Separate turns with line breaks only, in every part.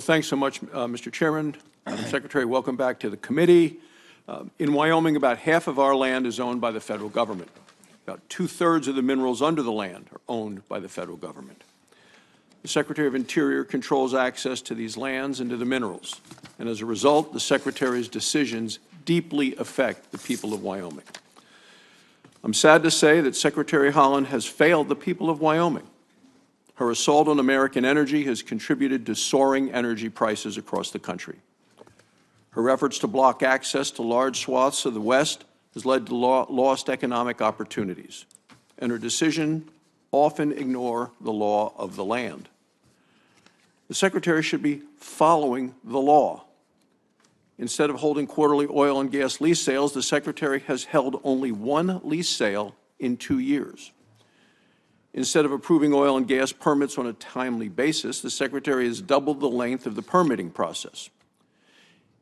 thanks so much, Mr. Chairman. Madam Secretary, welcome back to the committee. In Wyoming, about half of our land is owned by the federal government. About 2/3 of the minerals under the land are owned by the federal government. The Secretary of Interior controls access to these lands and to the minerals, and as a result, the Secretary's decisions deeply affect the people of Wyoming. I'm sad to say that Secretary Haaland has failed the people of Wyoming. Her assault on American energy has contributed to soaring energy prices across the country. Her efforts to block access to large swaths of the West has led to lost economic opportunities, and her decisions often ignore the law of the land. The Secretary should be following the law. Instead of holding quarterly oil and gas lease sales, the Secretary has held only one lease sale in 2 years. Instead of approving oil and gas permits on a timely basis, the Secretary has doubled the length of the permitting process.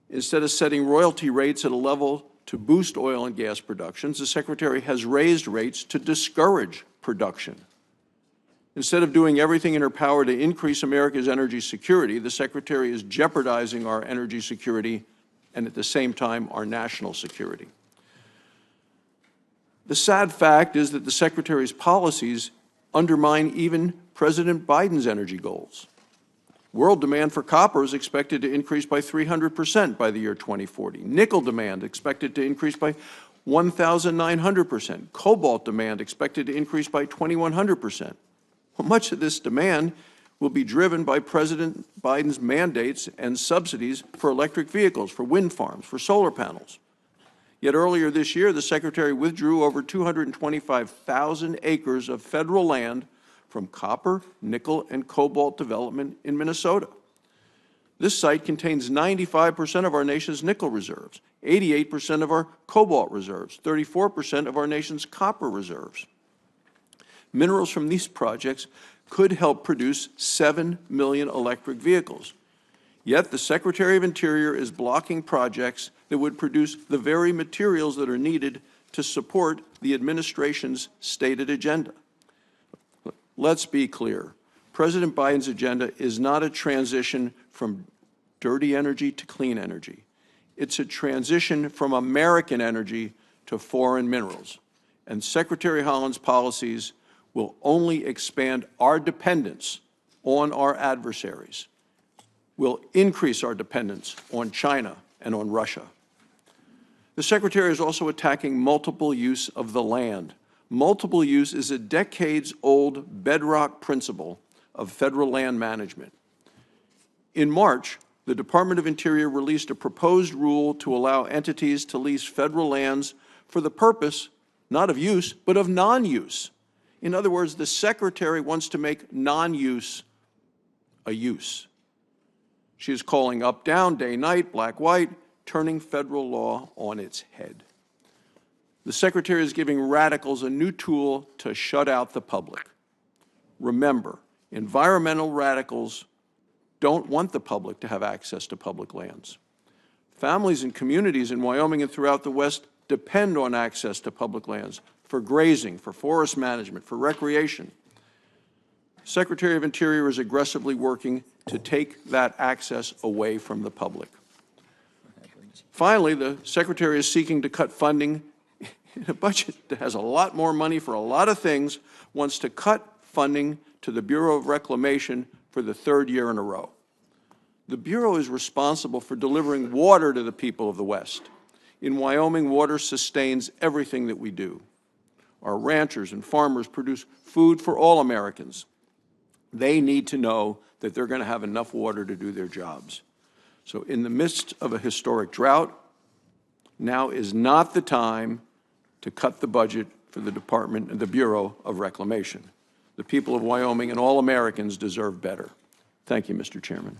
Instead of setting royalty rates at a level to boost oil and gas productions, the Secretary has raised rates to discourage production. Instead of doing everything in her power to increase America's energy security, the Secretary is jeopardizing our energy security and at the same time our national security. The sad fact is that the Secretary's policies undermine even President Biden's energy goals. World demand for copper is expected to increase by 300% by the year 2040. Nickel demand expected to increase by 1,900%. Cobalt demand expected to increase by 2,100%. Well, much of this demand will be driven by President Biden's mandates and subsidies for electric vehicles, for wind farms, for solar panels. Yet earlier this year, the Secretary withdrew over 225,000 acres of federal land from copper, nickel, and cobalt development in Minnesota. This site contains 95% of our nation's nickel reserves, 88% of our cobalt reserves, 34% of our nation's copper reserves. Minerals from these projects could help produce 7 million electric vehicles. Yet the Secretary of Interior is blocking projects that would produce the very materials that are needed to support the administration's stated agenda. Let's be clear. President Biden's agenda is not a transition from dirty energy to clean energy. It's a transition from American energy to foreign minerals. And Secretary Haaland's policies will only expand our dependence on our adversaries, will increase our dependence on China and on Russia. The Secretary is also attacking multiple use of the land. Multiple use is a decades-old bedrock principle of federal land management. In March, the Department of Interior released a proposed rule to allow entities to lease federal lands for the purpose, not of use, but of non-use. In other words, the Secretary wants to make non-use a use. She is calling up-down, day-night, black-white, turning federal law on its head. The Secretary is giving radicals a new tool to shut out the public. Remember, environmental radicals don't want the public to have access to public lands. Families and communities in Wyoming and throughout the West depend on access to public lands for grazing, for forest management, for recreation. Secretary of Interior is aggressively working to take that access away from the public. Finally, the Secretary is seeking to cut funding in a budget that has a lot more money for a lot of things, wants to cut funding to the Bureau of Reclamation for the 3rd year in a row. The Bureau is responsible for delivering water to the people of the West. In Wyoming, water sustains everything that we do. Our ranchers and farmers produce food for all Americans. They need to know that they're going to have enough water to do their jobs. So in the midst of a historic drought, now is not the time to cut the budget for the Department and the Bureau of Reclamation. The people of Wyoming and all Americans deserve better. Thank you, Mr. Chairman.